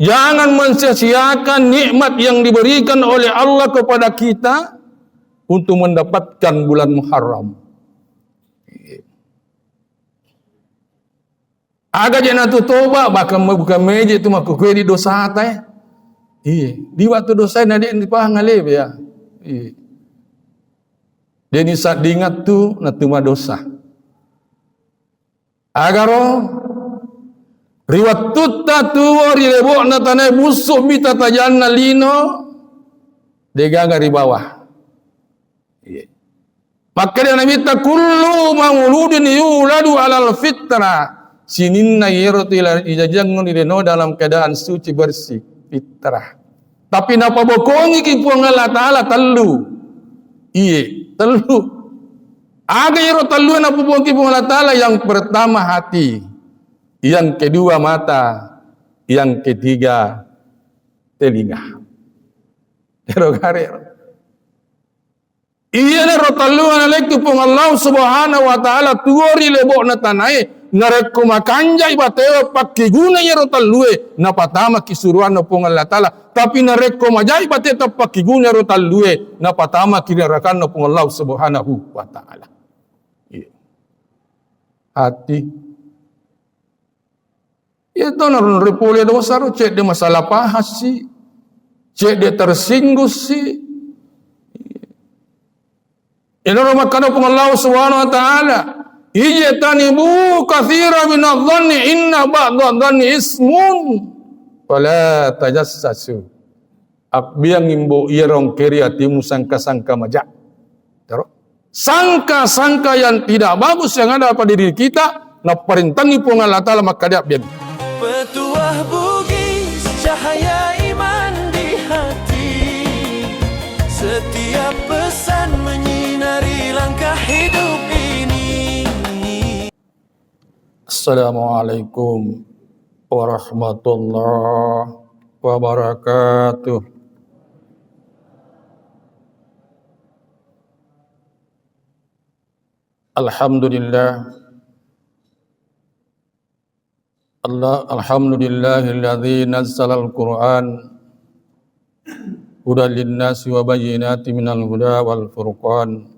Jangan mensia-siakan nikmat yang diberikan oleh Allah kepada kita untuk mendapatkan bulan Muharram. Agak jana tu toba bahkan bukan meja tu mak kue di dosa tai. Di waktu dosa nadi di pahang alif ya. Dia ni saat diingat tu na tuma dosa. Agaro riwat tutta tu ori lebo na tanai busuk bita tajanna lino degaga di bawah. Maka dia Nabi ta kullu mauludin yuladu alal fitra. Sininna yerotila ijajangun ideno dalam keadaan suci bersih fitrah. Tapi napa bokongi ki puang Allah Ta'ala telu. Telu. Aga yero telu napa bokongi puang Allah Ta'ala, yang pertama hati, yang kedua mata, yang ketiga telinga. Yero gare. Iya ne rotaluan alaikum pung Allah Subhanahu wa Ta'ala tuori lebo na tanai ngareko makanjai bateo pakai guna ya rotalue na patama kisuruan na pung Allah Ta'ala, tapi nareko majai bateo pakai guna rotalue na patama kinarakan na pung Allah Subhanahu wa Ta'ala. Hati itu narun repole dosa ro cek dia masalah pahas si, cek dia tersinggung si. Ina ramakana pung Allah Subhanahu wa Ta'ala ijtanibu katsira min adh-dhanni inna ba'dha adh-dhanni ismun wala tajassasu. Akbiang imbo irong keri atimu sangka-sangka majak. Sangka-sangka yang tidak bagus yang ada pada diri kita na perintangi pung Allah Ta'ala maka dia biang. Petuah bugis cahaya iman di hati, setiap pesan menyinari langkah hidup ini. Assalamualaikum warahmatullahi wabarakatuh. Alhamdulillahilladzi nazzala al-Qur'an hudan lin-nasi wa bayyinatin minal huda wal furqan.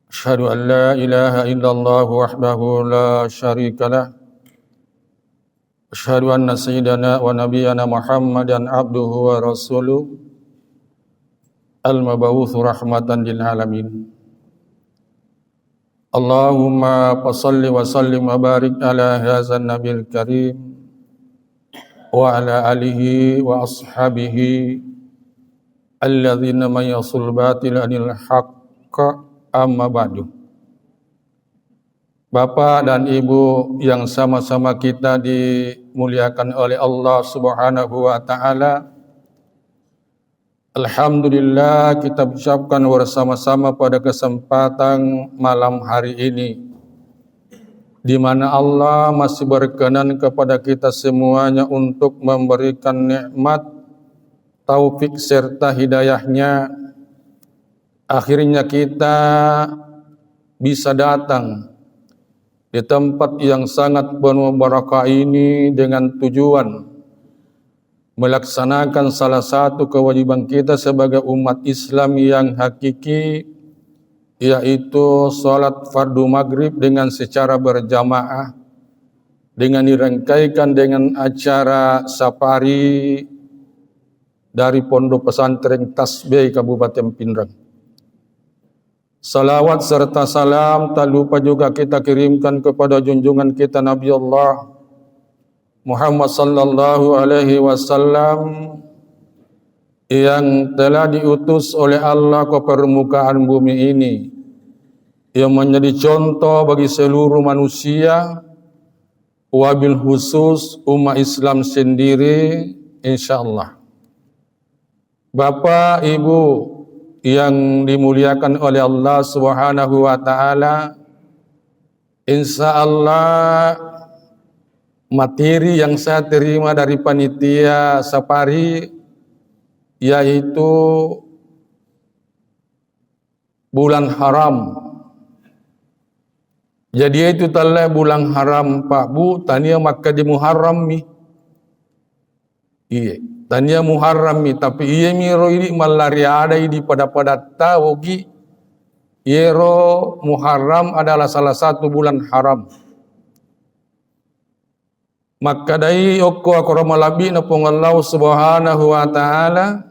Asyhadu an la ilaha illallah wahdahu la syarika lah. Asyhadu anna sayyidana wa nabiyyana Muhammadan abduhu wa rasuluh al-mab'uts rahmatan lil alamin. Allahumma salli wa sallim wa barik ala hadzal nabiyil karim wa ala alihi wa ashabihi alladzina mayasul batil anil haqq amma ba'du. Bapak dan Ibu yang sama-sama kita dimuliakan oleh Allah Subhanahu wa Ta'ala, alhamdulillah kita ucapkan bersama-sama pada kesempatan malam hari ini, di mana Allah masih berkenan kepada kita semuanya untuk memberikan nikmat, taufik serta hidayahnya. Akhirnya kita bisa datang di tempat yang sangat penuh barakah ini dengan tujuan melaksanakan salah satu kewajiban kita sebagai umat Islam yang hakiki, yaitu salat fardu maghrib dengan secara berjamaah, dengan dirangkaikan dengan acara safari dari Pondok Pesantren Tasbih Kabupaten Pindrang. Salawat serta salam tak lupa juga kita kirimkan kepada junjungan kita Nabi Allah Muhammad sallallahu alaihi wasallam yang telah diutus oleh Allah ke permukaan bumi ini, yang menjadi contoh bagi seluruh manusia, wabil khusus umat Islam sendiri insyaallah. Bapak, Ibu yang dimuliakan oleh Allah Subhanahu wa Ta'ala, insyaallah materi yang saya terima dari panitia safari yaitu bulan haram. Jadi itu telah bulan haram Pak Bu, tania maka di Muharram ni. Iya. Tanya Muharram tapi iya miro ini malari ada di pada tawogi. Yero Muharram adalah salah satu bulan haram. Maka dari oko akoromalabi na pong Allah subhanahu wa ta'ala,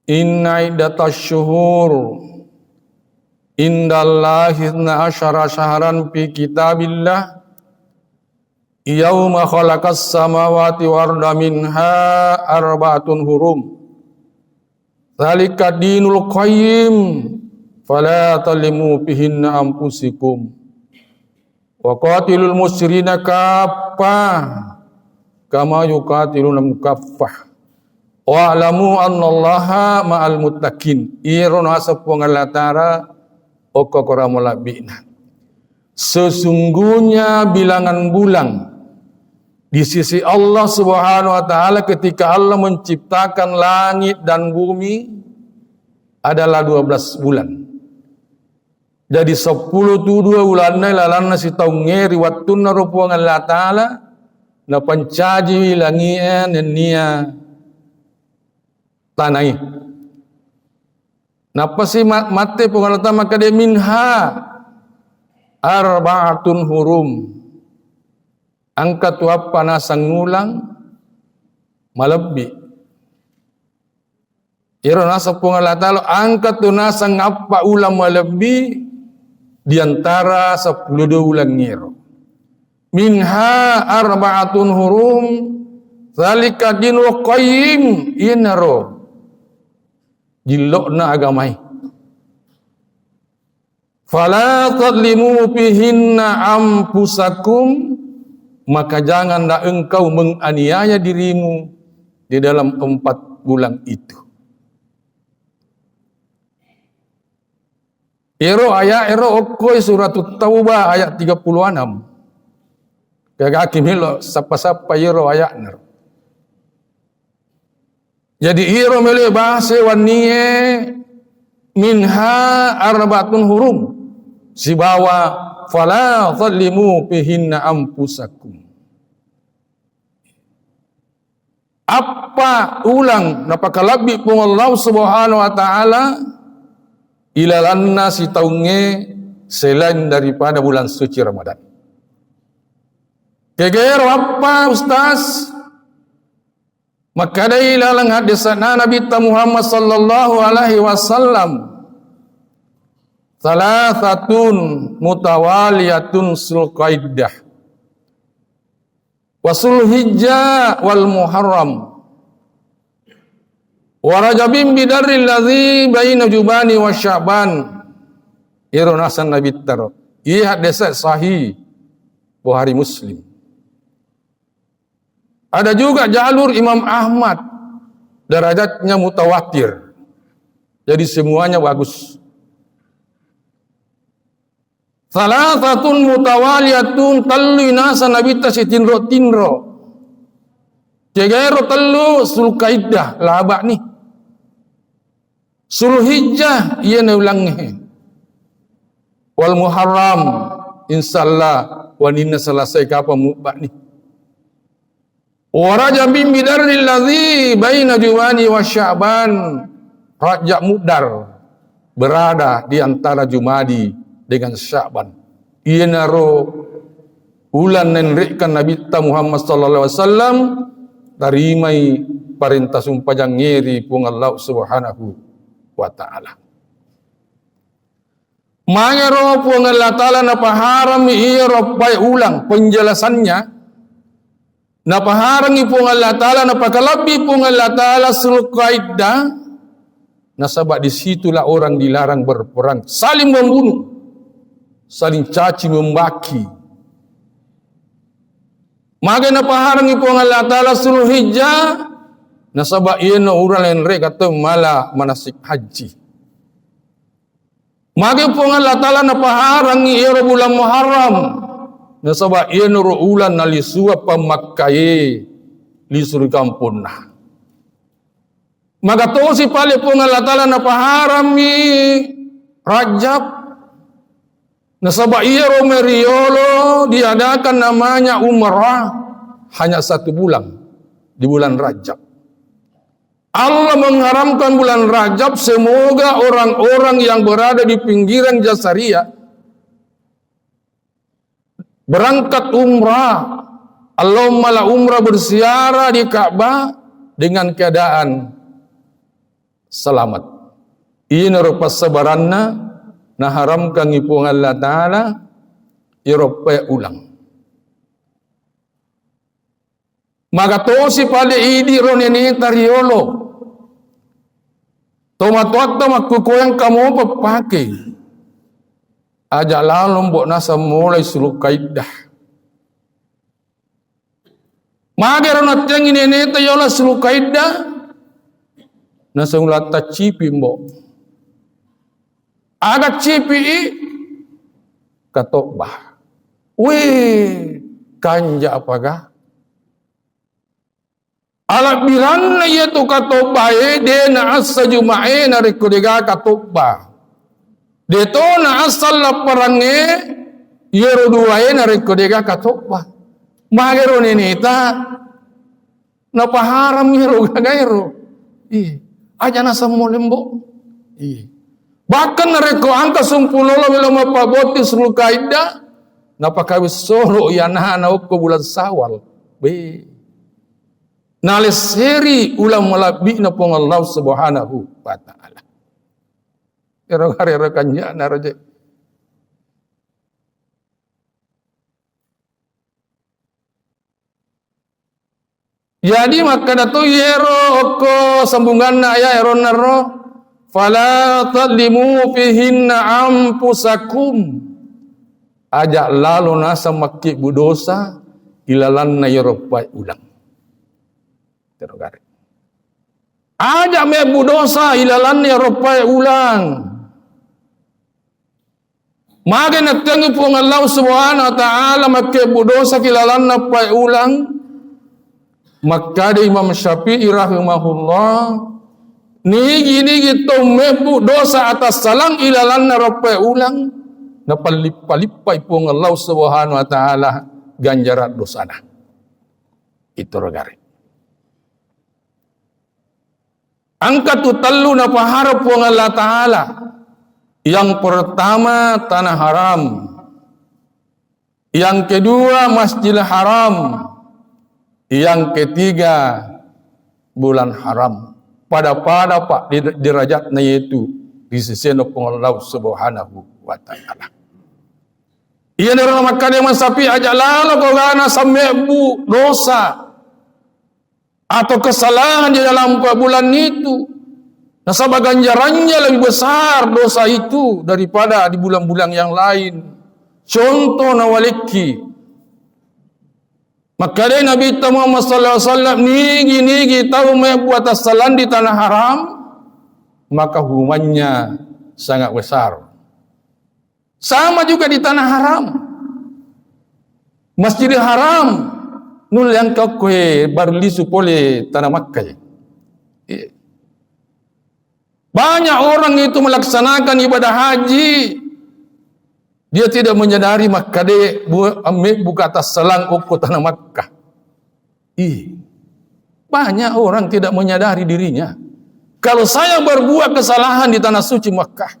inna iddatas syuhur indallahi 12 syahran fi kitabillah yauma khalaqas samawati warda minha arba'atun hurum dzalika dinul qayyim fala talimu fihinna anfusikum wa qatilul musyrina kaffah kama yuqatilunakum kaffah wa'lamu annallaha ma'al muttaqin. Iron asap pengalatara okokoramolabina. Sesungguhnya bilangan bulan di sisi Allah Subhanahu wa taala ketika Allah menciptakan langit dan bumi adalah 12 bulan. Jadi 10 tu 2 bulan lalana si taung ngeri wattuna rupuang Allah taala na pancaji langian nia tanai. Napa si mate pengalata maka dia minha arba'atun hurum. Angkat apa nasang ngulang malebbi. Iro nasa pengalata lo angkat tu nasang apa ulang malebbi di antara 10 bulan ngiro. Minha arba'atun hurum zalika dinul qayyim inaro jilokna agamai. Fala tadlimu fihinna anfusakum, maka janganlah engkau menganiaya dirimu di dalam 4 bulan itu. Ero okoi surat Taubah ayat 36. Kagak kimilo sapa-sapa ero ayatna. Jadi iro mele bahasa waniye minha arba'atun hurum. Si bawa fala zalimu fihinna anfusakum. Apa ulang napakalabi pung Allah Subhanahu wa taala ilalanna si taunge selain daripada bulan suci Ramadan. Kegero apa Ustaz? Maka dari lalang hadisana Nabi Muhammad sallallahu alaihi wasallam salasatun mutawaliyatun sulqaidah wasul hijjah wal muharram wa rajabin bidarril ladzi baina jubani wa sya'ban irunasan Nabi taro. Ia hadis sahih Bukhari Muslim. Ada juga jalur Imam Ahmad, derajatnya mutawatir. Jadi semuanya bagus. Salasatun mutawaliyatun tallu nasa nabita si tinro. Cegero tallu sulkaidah labak ni. Sulhijjah ia neulangnya. Wal muharram insyaallah wanina selesai kapan mubak ni. Waraja bin bidarril ladzi baina Jumadi wa Sya'ban. Rajab mudar berada di antara Jumadi dengan Sya'ban. Ia naro ulan nenrikkan Nabi Muhammad sallallahu alaihi wasallam tarimai perintah sumpajang ngeri pung Allah Subhanahu wa taala. Mangero pung Allah taala napa haram ia ropai ulang penjelasannya. Napaharangi pung Allah Ta'ala, napakalabi pung Allah Ta'ala sulqaidah. Nasabak disitulah orang dilarang berperang, saling membunuh, saling caci membaki. Maka napaharangi pung Allah Ta'ala sulhijjah. Nasabak ia na orang lain kata mala manasik haji. Maka pung Allah Ta'ala napaharangi ia bulan Muharram. Nasabak ia nuru ulan nali suap pemakai li suri kampun nah. Maka to si pale pun Allah Ta'ala napaharami Rajab. Nasabak ia romeriolo diadakan namanya umrah hanya 1 bulan. di bulan Rajab. Allah mengharamkan bulan Rajab, semoga orang-orang yang berada di pinggiran Jasaria berangkat umrah, Allahumma la umrah, berziarah di Ka'bah dengan keadaan selamat. Ini rupa sebaranna na haramkan ipung Allah Ta'ala iropa ulang. Maka tosi pada idi roneni tariolo. Tomat-tomat makukoyang kamu pakai. Ajak lalu mbok nasa mulai suluk kaidah. Maka ronat yang ini tayola suluk kaidah. Nasa ulat cipi mbok. Agak cipi katobah. Weh, kanja apakah? Alat bilanna yaitu katobah dena asa jumae na rekodega katobah. Deto na asal laparange yero duae na rekodega katobah. Magero nenita na paharam yero gagairo. Aja nasa molembo. Bahkan na reko angka sumpulolo bila mapaboti seluruh kaidah napakawis solo yana na uko bulan Sawal. Naleseri ulam malabi na pong Allah subhanahu wa ta'ala. Ero kanya na roje. Jadi maka dato yero oko sambungan na ya ero naro fala tadlimu fihinna ampusakum. Ajak lalu nasa makki budosa ilalan na yero pai ulang. Ajak mebu dosa ilalan ya ropai ulang. Maka natangi pun Allah subhanahu wa ta'ala makebu dosa ilalan na pai ulang. Maka di Imam Syafi'i rahimahullah nigi to mebu dosa atas salang ilalan na ropai ulang. Napalipalipai pun Allah subhanahu wa ta'ala ganjaran dosana. Itu rogari. Angka tutalu na paharap po ng Allah Ta'ala. Yang pertama, tanah haram. Yang kedua, Masjidil Haram. Yang ketiga, bulan haram. Pada pak derajatnya yaitu di sisi Allah Subhanahu wa Ta'ala. Ia nira makan yang masapi aja lalu kau gana samebu dosa atau kesalahan di dalam bulan itu. Nasabah ganjarannya lebih besar dosa itu daripada di bulan-bulan yang lain. Contoh nawaliki. Maka dari Nabi Muhammad sallallahu alaihi wasallam nigi tahu membuat kesalahan di tanah haram, maka hukumannya sangat besar. Sama juga di tanah haram. Masjidil Haram nul yang kakwe barli supole tanah Makkah. Banyak orang itu melaksanakan ibadah haji, dia tidak menyadari Makkah de buka atas selang uku tanah Makkah. Banyak orang tidak menyadari dirinya. Kalau saya berbuat kesalahan di tanah suci Makkah,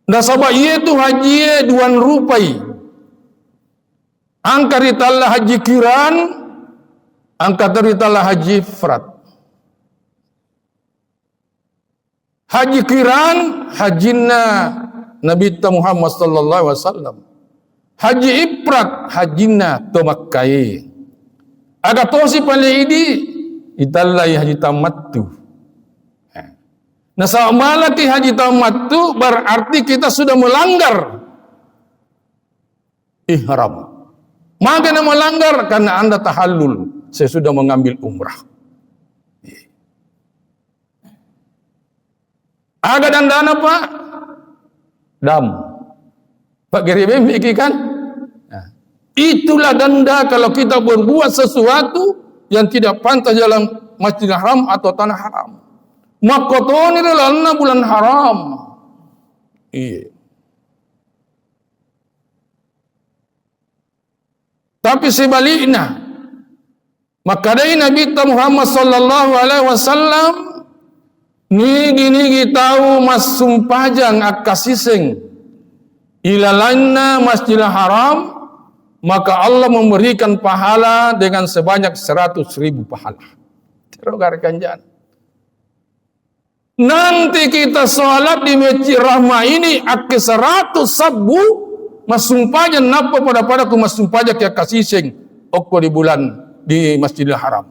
nasabah itu haji duan rupai. Angka ritalla haji kiran, angka ritalla haji ifrat. Haji kiran, hajinna Nabi Muhammad sallallahu alaihi wasallam. Haji ifrat, hajinna to Makkah. Aga tosi pale idi itallai haji tamattu. Nah, malaki haji tamattu berarti kita sudah melanggar ihram. Maka nama melanggar karena Anda tahallul. Saya sudah mengambil umrah. Ada dandan apa? Dam. Pak Geribe kan? Nah, itulah danda kalau kita berbuat sesuatu yang tidak pantas dalam Masjidil Haram atau tanah haram. Makotoni adalah bulan haram. Tapi sebaliknya, Maka dari Nabi Muhammad sallallahu alaihi wasallam nigi tahu mas sumpajang akasiseng ilalanna Masjidil Haram, maka Allah memberikan pahala dengan sebanyak 100.000 pahala. Terogarkan jangan. Nanti kita sholat di Masjid Rahmah ini aki 100 sabu masumpajan napa pada ku masumpaja kia kasiseng okko di bulan di Masjidil Haram.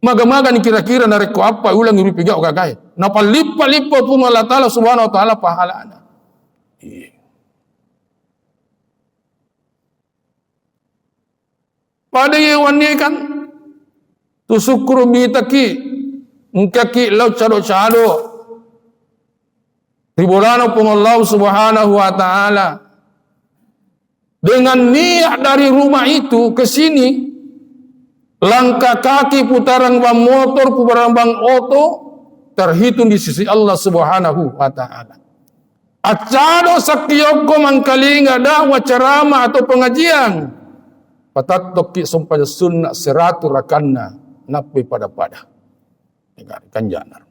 Maga-maga ni kira-kira nareko apa ulang uripiga o gagay. Napa lipa-lipa pun Allah Ta'ala subhanahu wa ta'ala pahalana. Pada yewan ni kan tusukru mitaki ngkaki lau cado-cado ribulana pun Allah subhanahu wa ta'ala dengan niat dari rumah itu ke sini, langkah kaki putaran bang motor, putaran bang oto terhitung di sisi Allah subhanahu wa ta'ala. Acado sakiyoko mangkalinga dakwah ceramah atau pengajian patatoki sumpah sunnah 100 rakanna napi pada kan janar.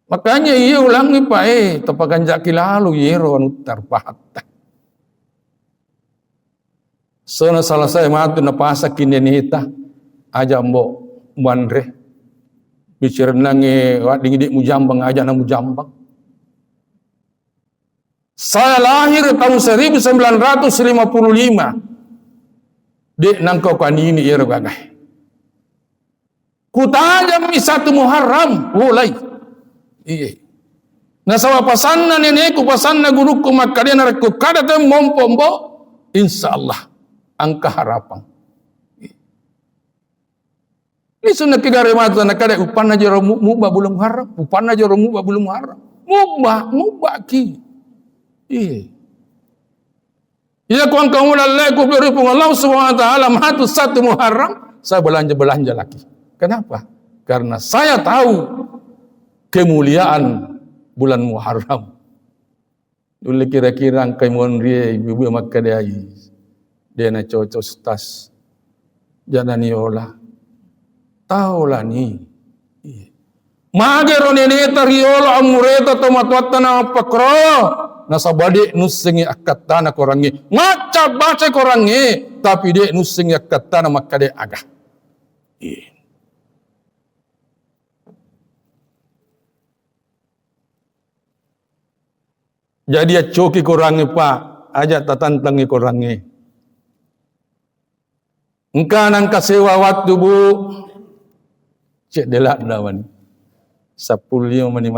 Makanya ia ulangi pak tapakan jaki lalu yero anu terpahat. Sana salah saya matu na pasak kinenita aja mbok mandre bicara nange wading dik mujambang aja na mujambang. Saya lahir tahun 1955. Dek nangkau kan ini yero gagah. Kutajam mi 1 Muharram mulai. Iya. Nah sawa pasanna nenekku pasanna guruku maka dia nareku kada tem mompo insyaallah angka harapan. Ini sunnah kigare mata nak kada upan aja mubah belum haram, upan aja mubah belum haram. Mubah ki. Iya. Ya kuang kamu lalai ku beri Allah Subhanahu wa taala mahatu 1 Muharram saya belanja lagi. Kenapa? Karena saya tahu kemuliaan bulan Muharram. Dulu kira-kira angkai monrie ibu maka dia na cocok stas. Jangan niola. Taulah ni. Magero nene tariola amureta tomatwata na pakro. Nasabadi nusingi akatana korangi. Maca baca korangi. Tapi dia nusingi akatana maka dia agak. Jadi ya coki korangi pak, aja tatantangi korangi. Engkau nangka sewa waktu bu, cek delak dawan, 10 mani.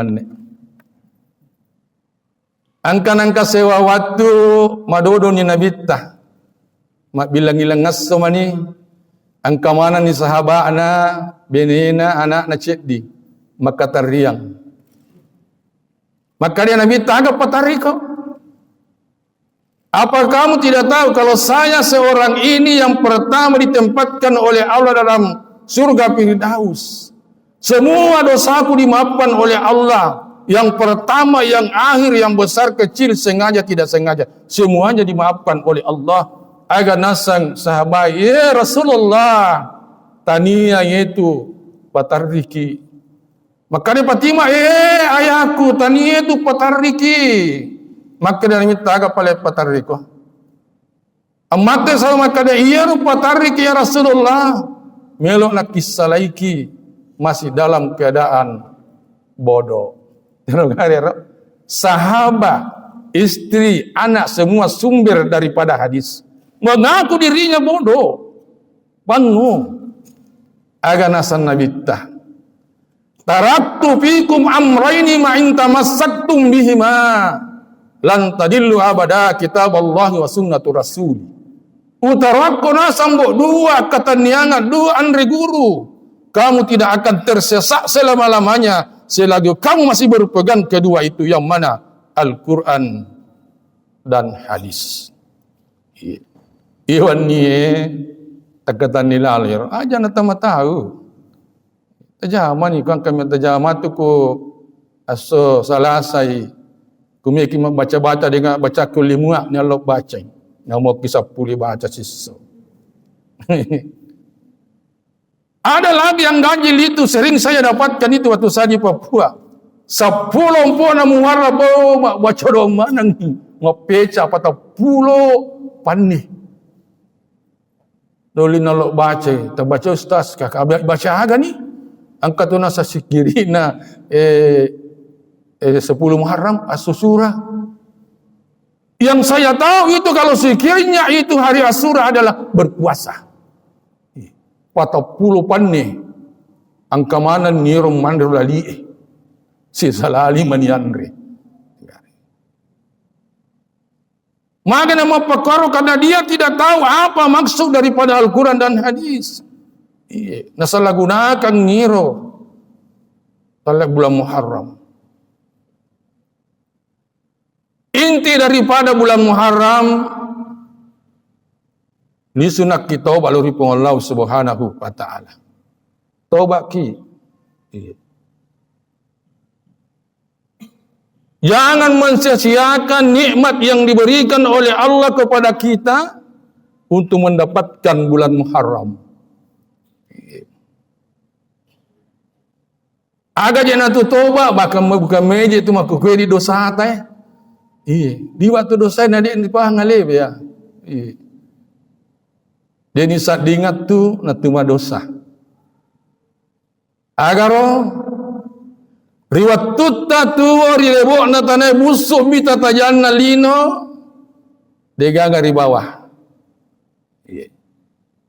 Angka nangka sewa waktu madodo ni nabita, mak bilang ilang ngaso mani, angka mana ni sahabat ana, benina anak na cedi, maka tariang. Maka dia Nabi tagap patariko. Apa kamu tidak tahu kalau saya seorang ini yang pertama ditempatkan oleh Allah dalam surga Firdaus. Semua dosaku dimaafkan oleh Allah. Yang pertama, yang akhir, yang besar, kecil, sengaja, tidak sengaja. Semuanya dimaafkan oleh Allah. Agar nasang sahabat, ya Rasulullah, tania itu patariki. Maka dia Fatimah, ayahku, tania itu patariki. Maka dia minta agak pada patariko. Maka sama maka dia, iya patariki ya Rasulullah. Melok nak kisah laiki, masih dalam keadaan bodoh. Sahabat, istri, anak semua sumber daripada hadis. Mengaku dirinya bodoh. Penuh. Agak nasan nabitah. Taraktu fikum amraini ma in tamassaktum bihima lan tadillu abada kitab Allah wa sunnatu rasul. Utarakuna sambok 2 kata niangan 2 andri guru. Kamu tidak akan tersesat selama-lamanya selagi kamu masih berpegang kedua itu, yang mana Al-Quran dan hadis. Iwan ni takatan nilalir aja natama tahu. Tajama ni kan kami tajama tu ko aso salasai kumi baca-baca dengan baca kulimua ni Allah baca. Nama kisah pulih baca siso. Ada lagi yang ganjil itu, sering saya dapatkan itu waktu saya di Papua. 10 pona muharram baca doa manang ngopeca patah pulo panih. Doli nalok baca, terbaca ustaz kakak baca aga ni. Angkat tu nasa sikirina 10 Muharram Asusura. Yang saya tahu itu kalau sikirnya itu hari Asura adalah berpuasa. Patah pulo panih. Angka mana nirong mandor lali si salali maniandre. Maka nama perkara karena dia tidak tahu apa maksud daripada Al-Quran dan hadis. Nasalah gunakan ngiro pada bulan Muharram. Inti daripada bulan Muharram ni sunat kita baluri pun Allah Subhanahu wa taala. Taubat ki. Jangan mensia-siakan nikmat yang diberikan oleh Allah kepada kita untuk mendapatkan bulan Muharram. Agak jangan tu tobat bahkan bukan meja itu mak kue di dosa teh. Di waktu dosa nadi di pahang alif ya. Dia ni saat diingat tu na tuma dosa. Agaro riwat tutta tuwa rilebo na tanay busuk bita tajan na lino degaga di bawah.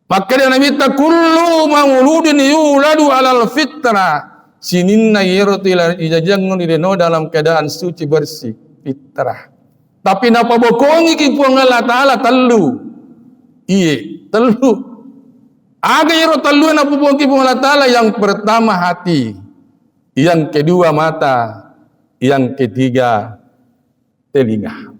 Maka dia nabita kullu mauludin yuladu alal fitra sininna yirtila ijajangun ideno dalam keadaan suci bersih fitrah. Tapi napa bokongi ki puang Allah Ta'ala telu. Telu. Aga yiro telu napa bokongi puang Allah Ta'ala, yang pertama hati, yang kedua mata, yang ketiga telinga.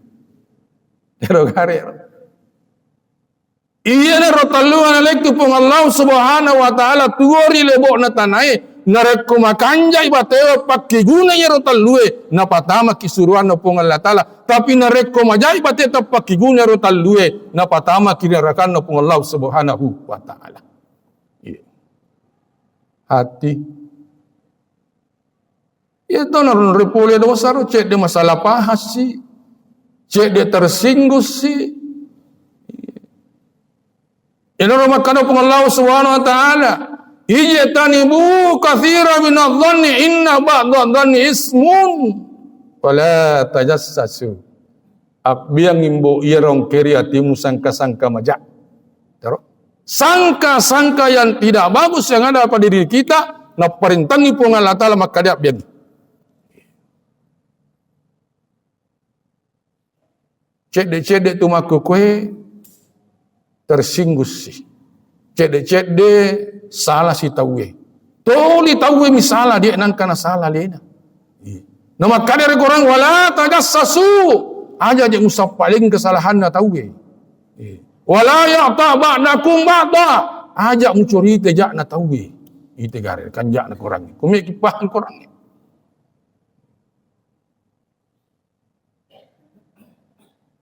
Iya na rotalu analektu pung Allah Subhanahu wa taala tuori lebok na tanai nareko makanjai bateo pakiguna ya rotalue na patama kisuruan na pung Allah taala, tapi nareko majai bateo pakiguna rotalue na patama kinarakan na pung Allah Subhanahu wa taala. Hati itu naron repole dosa ro cek de masalah pahas si, cek de tersinggung si. Ina makana pun Allah Subhanahu wa taala ijtanibu katsira min adh-dhanni inna ba'dha adh-dhanni ismun wala tajassasu. Abbiang imbo irong keri atimu sangka-sangka majak. Terus sangka-sangka yang tidak bagus yang ada pada diri kita na perintangi pun Allah taala maka dia biang. Cek tu maku kue tersinggung si. Cek salah si tahu. Toli tahu misalah dia nan kana salah lena. Nama kadar korang wala tajassasu. Aja je usap paling kesalahan na tahu. Wala ya'ta ba'dakum ba'da. Aja mencuri tejak na tahu. Itu garis kanjak na korang. Kumik kipahan korang.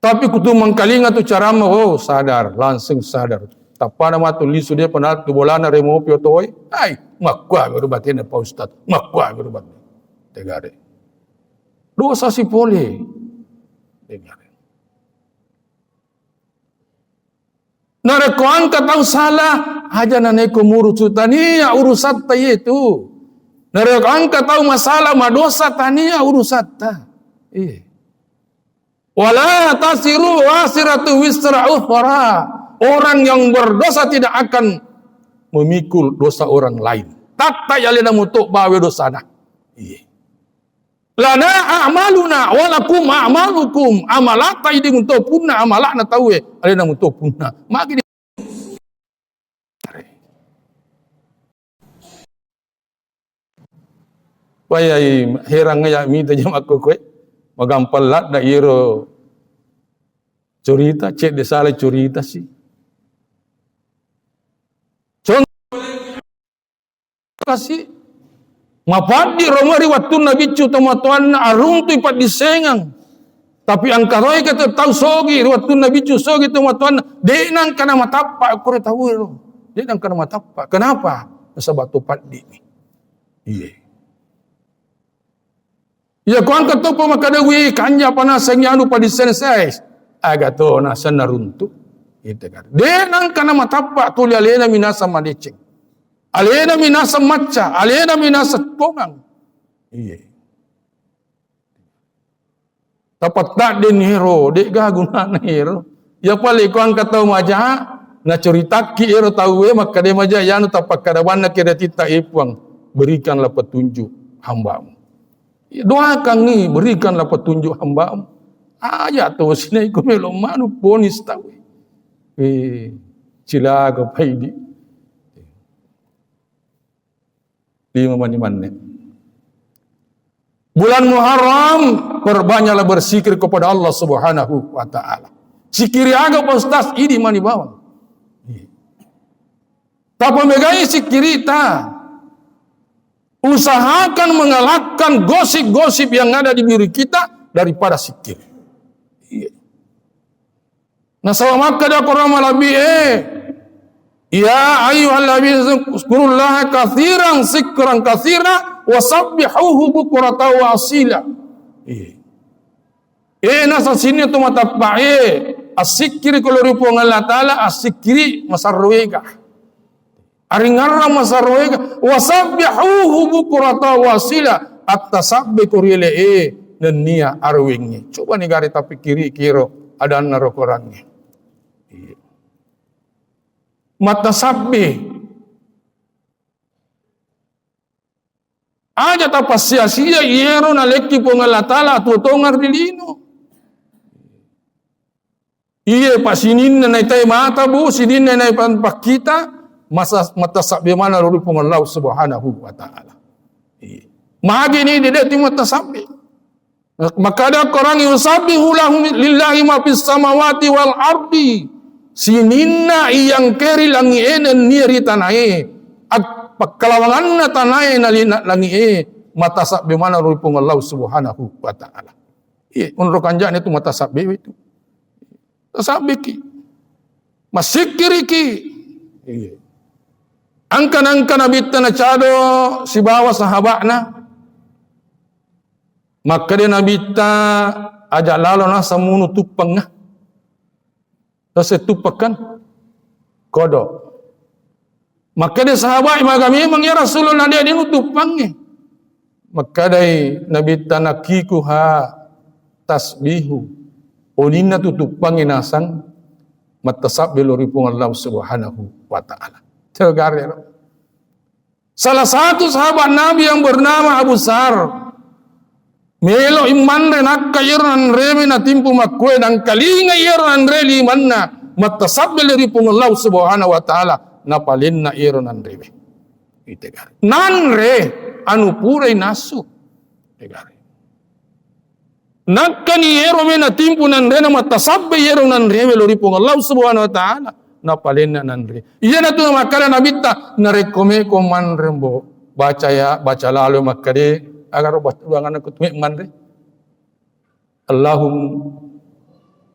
Tapi kutu mengkalinga tu cara mau sadar, langsung sadar. Tapana matu lisu dia penat tu bolana remo pio toy. Ai, makwa berubatin apa ustaz. Makwa berubat. Tegare. Dosa si pole. Tegare. Narekoan ka tahu salah, aja naneko murucu tania urusat ta itu. Narekoan ka tahu masalah madosa tania urusat ta. Wala tasiru wasiratu wisra ukhra. Orang yang berdosa tidak akan memikul dosa orang lain. Tata yalina mutuk bawe dosana. Lana a'maluna walakum a'malukum. Amalata idi mutuk punna amalakna tawe alina mutuk punna. Maki di Wayai herang ya minta jam aku kowe. Magampal lat da iro cerita cek de salah cerita sih. Kasih mapadi romari waktu nabi cu tomatuan arung tu ipat disengang Tapi angkaroi kata tahu sogi, waktu Nabi cu sogi tu matuan, de nang kana matapa, aku tahu lo. De nang kana matapa. Kenapa? Sebab topat di ni. Iya. Ya kuan kata pa makadawi kanya panasangnya anu pa disensai. Aga to na sanaruntu. Itu kan. De nang kana matapa tu alena minasa madeceng. Alena minasa maca, alena minasa tongang. Iya. Tapat tak din hero, dek gaguna na hero. Ya pali ko ang kataw maja, na cerita ki hero tahu maka de maja yanu tapak kadawan na kira tita ipuang, berikanlah petunjuk hambamu. Doakan ni, berikanlah petunjuk hambamu. Ayat tu sini ko melo manu ponis tahu. Sila ko paidi. 5 menit. Bulan Muharram, perbanyaklah berzikir kepada Allah Subhanahu wa taala. Sikiri aga postas ini mani bawang. Tapi megai sikiri ta. Usahakan mengalahkan gosip-gosip yang ada di diri kita daripada sikir. Nah, sama kada Quran malabi ya ayyuhalladzina zkurullaha katsiran zikran katsira wasabbihuhu bukratan wa asila. Nasa sini tu matapa asikiri kalau ripo Allah taala asikiri masarwega. Aringarra masarwega wasabbihuhu bukratan wa asila at-tasabbi kurile nenia arwingnya. Coba nih gari tapi kiri kiro ada naro Qurannya. Mata sabbi aja tapa sia-sia iero na leki pongala tala tu tongar dilino iye pasinin na naitai mata bu sinin na naipan pakita mata sabbi mana ruri pongalau subhanahu wa ta'ala. Magi ni dede ti mata sabbi maka ada korang yusabbihu lahum lillahi ma fis samawati wal ardi. Sininna iyang keri langi enen niri tanai at pakalawangan na tanai na langi mata sabbe mana rupung Allah subhanahu wa ta'ala. Unro kanjaan itu mata sabbe itu. Sabbe ki. Masikiri ki. Angkan abita na chado si bawa sahabakna. Maka dia nabita ajak lalo na samunu tupang na. Terus tupakan kodok. Maka dia sahabat kami memang ya Rasulullah dia nutupangnya. Maka dari Nabi tanakikuha tasbihu. Onina tutupangnya nasang matasab beloripung Allah subhanahu wa ta'ala. Tergarir. Salah satu sahabat Nabi yang bernama Abu Sar. Melo iman re nakayran reme na timpu makwe dan kalinga iran reli manna matasabbel ripung Allah subhanahu wa taala napalin na iran reme itegar nan re anu purai nasu tegar nakani ero me na timpu nan re na matasabbe iran nan reme lo ripung Allah subhanahu wa taala napalin na nan re iya na tu makala nabita na rekome ko man rembo baca lalu makade agar ruangan aku tumek mandre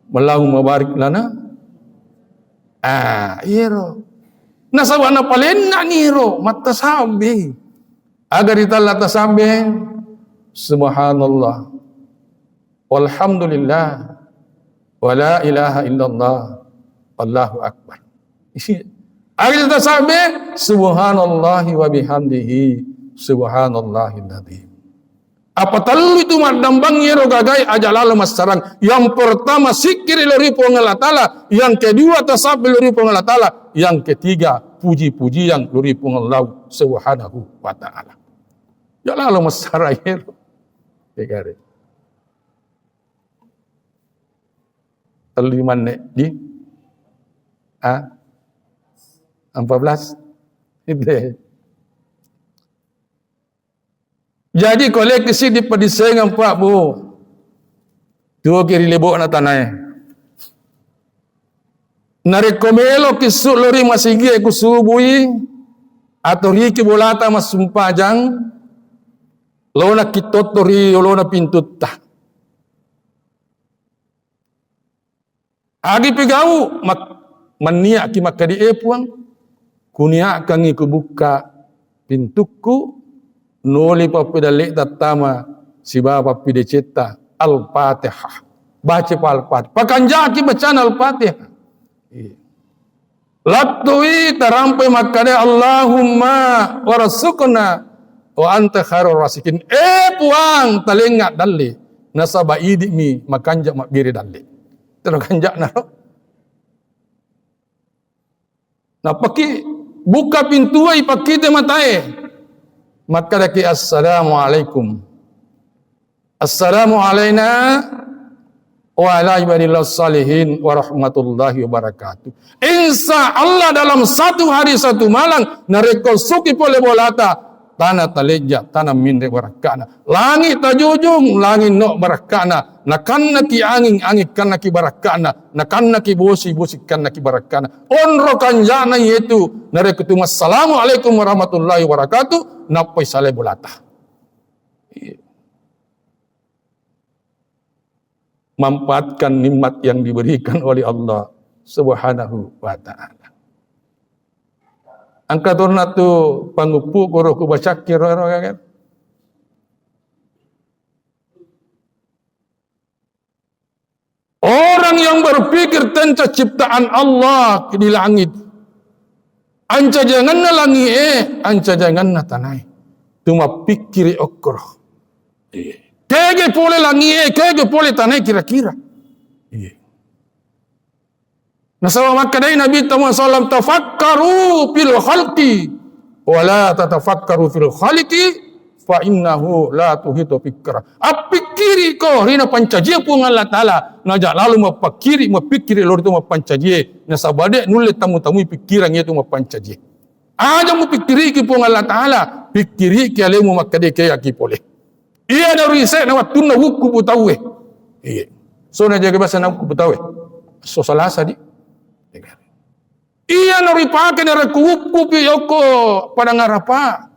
Allahumma barik lana iro nasawana palenna niro matasabi agar italla tasabi subhanallah walhamdulillah wala ilaha illallah Allahu akbar agar tasabi subhanallahi wa bihamdihi subhanallahil adzim. Apa talu itu madambang yero gagai aja lalu masarang. Yang pertama sikir lori Allah Ta'ala, yang kedua tasabih lori Allah Ta'ala, yang ketiga puji-puji yang lori Allah subhanahu wa ta'ala. Ya lalu masarang yero. Tegare. Terliman nek di 14 itu. Jadi koleksi di pedisengan Pak Bu. Dua kiri lebok na tanay. Narekomelo kisu lori masigi kusubui atau riki bolata masumpajang lo na kitotori lo na pintutta. Agi pegau mak maniak ki makadi puang kunia kangi kubuka pintuku nuli papidalik tatama si bapa pide cita Al-Fatihah. Baca Al-Fatihah. Pakanjaki bacaan Al-Fatihah. Latui tarampai makade Allahumma warasukna wa anta khairur rasikin. Puang talenga dalli nasaba idi mi makanja makbiri dalli. Terus kanjak naro. Nah paki buka pintu ai pakite matae. Maka daki assalamualaikum. Assalamu alaina wa ala ibadillah salihin wa rahmatullahi wa barakatuh. Insya Allah dalam satu hari satu malam narekol suki pole bolata tanah taleja tanah mindre barakana langit tajujung langit no barakana nakanna ki angin kanna ki barakana nakanna ki bosi kanna ki barakana onro kanjana yaitu narekutuma assalamualaikum warahmatullahi wabarakatuh napai sale bolata. Manfaatkan nikmat yang diberikan oleh Allah Subhanahu wa ta'ala. Angka turna tu pangupu kuro ku basyakir kan. Orang yang berpikir tentang ciptaan Allah di langit. Anca janganna langit anca janganna tanai. Tuma pikiri okroh. Kege pole langit, kege pole tanah kira-kira. Iya. Nah sama makadai Nabi SAW tafakkaru fil khalqi wala tatafakkaru fil khaliqi fa innahu la tuhitu fikra. Apikiri ko rina pancajie pun Allah Ta'ala. Najak lalu mapikiri lor itu mapancajie. Nah sabade nulle tamu-tamu pikiran itu mapancajie. Aja mupikiri ki pun Allah Ta'ala. Pikiri ki alemu makadai kaya ki pole. Iya ada riset na watun na huku butawe. Iya. So na jaga bahasa na huku butawe. So salasa di. Iya na ripake na huku piyoko pada ngarapa.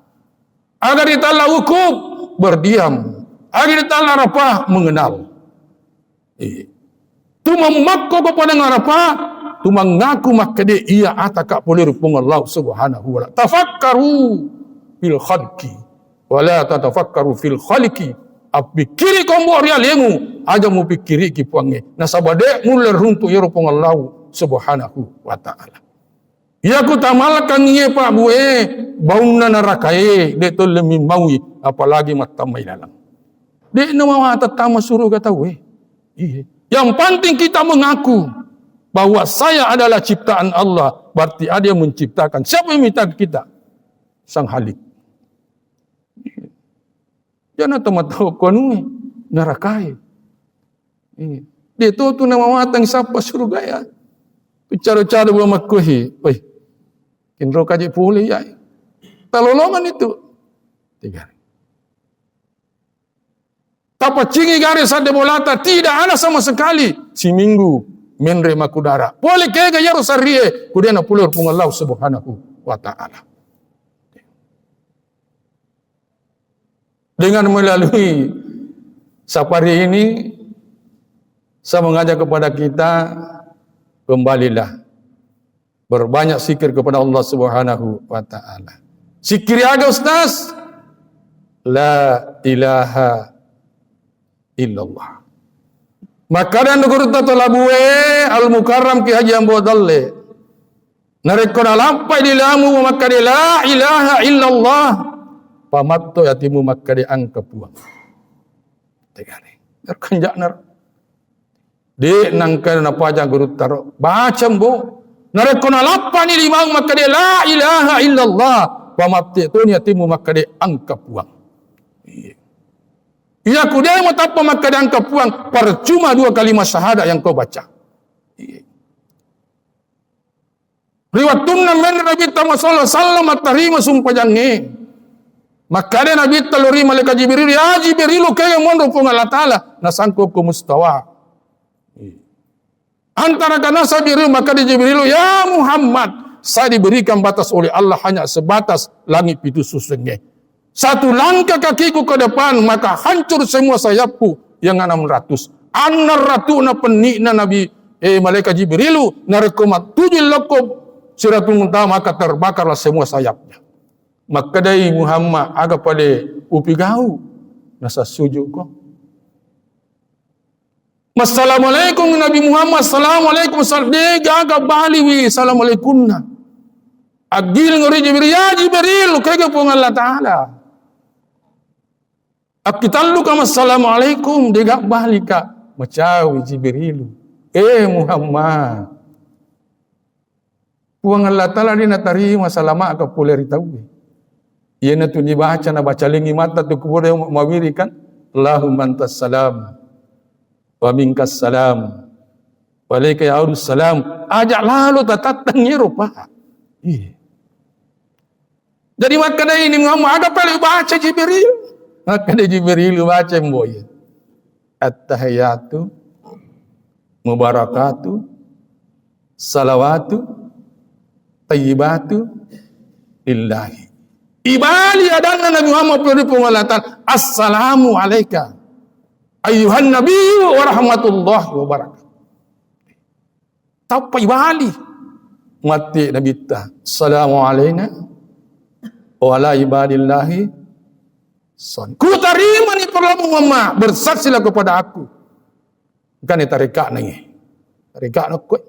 Agar ditala hukum berdiam. Agar ditala rapa mengenal. Iya. Tuma makko kepada ngarapa. Tuma ngaku makade iya ataka boleh rupung Allah Subhanahu wa ta'ala. Tafakkaru bil khalqi. Wala tatafakkaru fil khaliqi. Apikiri kombo rialemu aja mu pikiri ki puange. Nasabade muler runtu yerupong Allah Subhanahu wa ta'ala. Ya ku tamalkan ye Pak Bue bauna narakae de to lemi maui apalagi matamai dalam. De no mau tatama suruh kata we. Iya. Yang penting kita mengaku bahwa saya adalah ciptaan Allah, berarti ada yang menciptakan. Siapa yang minta kita? Sang Halik. Jangan tahu konui narakai. Dia tu nama matang siapa surga ya. Bicara-cara belum makuhi. Woi, kindro kaji pulih ya. Talolongan itu. Tiga. Tapa cingi garis ada bolata tidak ada sama sekali. Si minggu menre makudara. Boleh kaya gaya rosarie. Kemudian pulur pungallau Subhanahu wa ta'ala. Dengan melalui safari ini, saya mengajak kepada kita, kembalilah. Berbanyak zikir kepada Allah Subhanahu wa ta'ala. Zikir aga Ustaz. La ilaha illallah. Maka dan nukurta tolabue al-mukarram ki haji ambo dalle. Narekona lampai di lamu maka di la ilaha illallah. Pamatto yatimu maka di angka puang. Tegane. Terkanjak nar. Di nangka na paja guru taro. Baca mbo. Narekona lampai di limang maka di la ilaha illallah. Pamatto yatimu maka di angka puang. Iya kudai mau tapa maka di angka puang. Percuma dua kalimat syahadat yang kau baca. Riwatun men Nabi Muhammad sallallahu alaihi wasallam at-tarima sumpajange. Maka ada Nabi taluri malaikat Jibril, ya Jibril kaya mondo pun Allah Ta'ala nasangko ku mustawa. Antara kana Jibril maka di Jibril, ya Muhammad, saya diberikan batas oleh Allah hanya sebatas langit itu susungnya. Satu langkah kakiku ke depan maka hancur semua sayapku yang 600. Anar ratu na penikna Nabi malaikat Jibrilu narkomat 7 lekop Siratul Muntaha, maka terbakarlah semua sayapnya. Maka dari Muhammad agak pada upi gau nasa sujud ko. Assalamualaikum Nabi Muhammad, assalamualaikum dia agak bali wi assalamualaikum na. Agil ngori Jibril, ya Jibril kaya po Allah Ta'ala. Akitallu kama assalamualaikum dia agak bali ka. Macawi Jibril. Muhammad. Puang Allah Ta'ala dia natarima salama ka puleri tahu. Ia na tu dibaca na baca lingi mata tu kubur yang mawiri kan. Allahumma antas salam wa minkas salam wa alaika ya'udus salam. Ajak lalu tatatan nyerupa. Jadi maka dah ini Muhammad ada paling baca Jibril. Maka dah Jibril baca mboy. At-tahiyatu mubarakatu salawatu tayyibatu lillahi. Ibali adana Nabi Muhammad pengalaman assalamu alayka ayyuhan nabiyyu wa rahmatullahi wa barakatuh. Tapa ibali mati Nabi ta assalamu alayna wa ala ibadillahi son. Ku terima ni perlu Muhammad bersaksilah kepada aku. Kan itu reka ni. Reka nak kuat.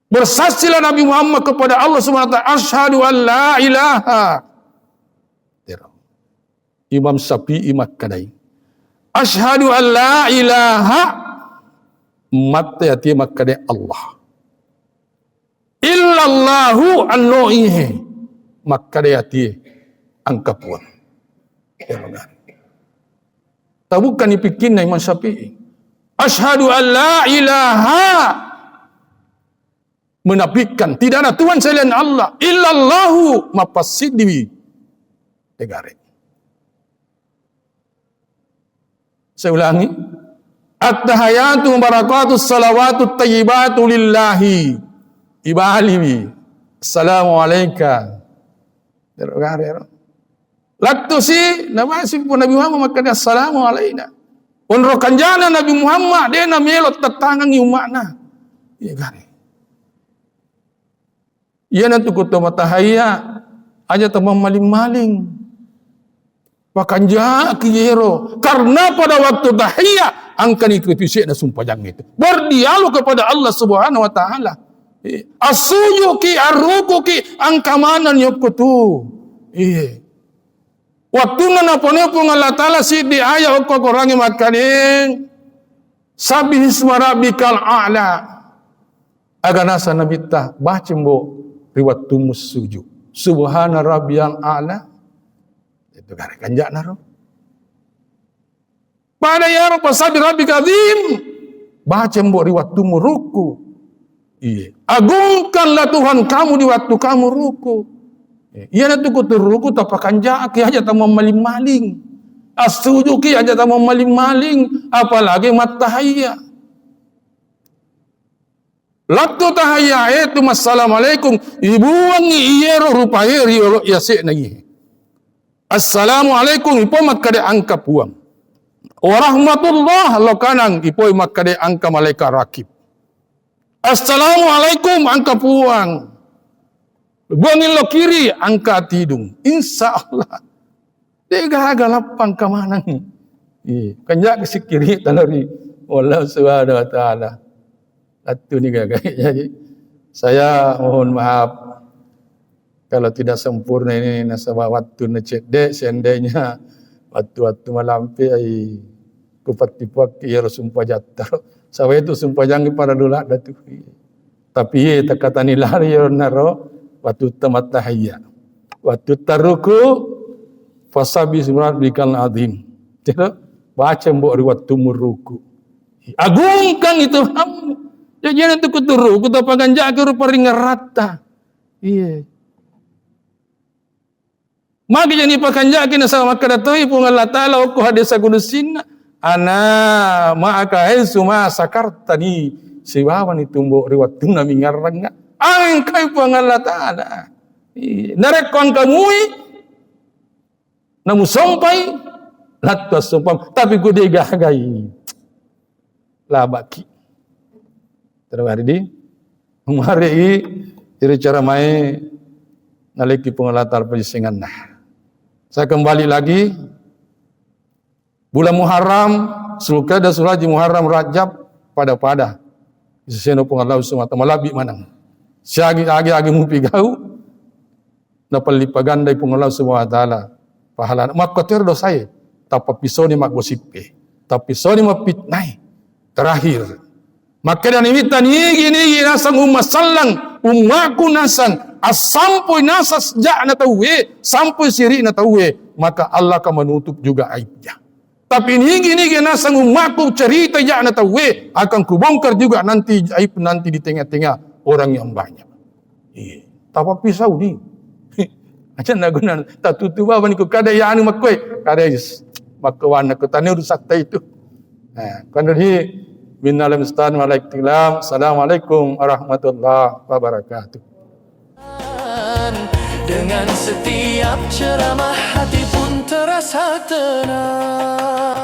Bersaksilah Nabi Muhammad kepada Allah SWT. Asyhadu an la ilaha. Imam Syafi'i makadai. Asyhadu an la ilaha. Mata yati makadai Allah. Illallahu an-nu'ihi. Makadai yati angkapuan. Tabukan dipikin na Imam Syafi'i. Asyhadu an la ilaha. Menafikan tidak ada Tuhan selain Allah. Illallahu mapasidwi. Tegare. Saya ulangi. At-tahiyatu barakatuh salawatu tayyibatu lillahi. Ibaliwi. Assalamualaikum. Tegare. Laktu si namasi pun Nabi Muhammad maka dia assalamu alaina. Unrokan jana Nabi Muhammad dia na melot tatangan yu makna. Iya gari. Iya na tuku to matahaya aja tamam maling-maling. Pakan ja kiyero karena pada waktu tahiyya angkan ikuti syekh na sumpah jang itu. Berdialog kepada Allah Subhanahu wa taala. Asuyuki arrukuki angkamanan yukutu. Iya. Waktu nanapon-napon Allah Ta'ala si di ayat ko korangi makaning sabih isma rabbikal a'la aganasa nabita bacimbo riwat tumus sujud subhana rabbiyal a'la itu gare kanjak naro pada ya rabb sabih rabbika azim bacimbo riwat tumu ruku iya agungkanlah Tuhan kamu di waktu kamu ruku. Ia na tu ko turuku tapakan jaki aja tamam maling-maling. Asujuki aja tamam maling-maling, apalagi matahaya. Laktu tahaya itu assalamualaikum. Ibuangi iyero rupairi ya se nagi. Assalamualaikum ipo makkade angka puang. Warahmatullah lokanang ipo makkade angka malaikat rakib. Assalamualaikum angka puang. Buangin lo kiri, angkat hidung. Insya Allah. Dia lapang ke mana ni? Kanjak ke kiri tanari. Allah Subhanahu wa taala. Itu ni guys. Jadi saya mohon maaf kalau tidak sempurna ini nasabah waktu necedek seandainya waktu malampi ai kupat-tipak ya sumpah jatuh. Saya itu sumpah jangan para dulak datu. Tapi ye takatani lari ya naro waktu tamat tahiyya waktu taruku fasabi subhanakal azim tidak baca mbok waktu muruku agungkan itu jangan itu kuturuku tapakan jaga rupa ringarata iya maka jadi pakan jaga sama kadatoi pun Allah Ta'ala aku hadis kudusin ana ma'aka suma sakartani siwawan itu mbok riwat tuna mingaranga angkai pun Allah Ta'ala. Narekon kamui namu sampai latas sumpah tapi ku digagai. labaki. Terus hari di umari iri cara mai naliki pengalatar penyisingan nah. Saya kembali lagi bulan Muharram, Sulkada Sulaji Muharram Rajab pada iseno pengalau semata malabi manang. Siagi agi mupi gau na palipaganda pengalau semua taala pahala makoter do saya tapi pisoni magosipe tapi pisoni mapitnai terakhir maka dan imitan nigi nasang umasallang umaku nasang asampoy nasas ja na tawe sampoy siri na tawe maka Allah akan menutup juga aibnya. Tapi nigi nasang umaku cerita ja na tawe akan kubongkar juga nanti aib nanti di tengah-tengah orang yang banyak. Tapi pisau ni acan na guna tatutuba ban ko kada yaanu makoy kada is makawan ko tanu rusak ta itu. Kana hi minal mustan waalaikumsalam. Assalamualaikum warahmatullahi wabarakatuh. Dengan setiap ceramah hati pun terasa tenang.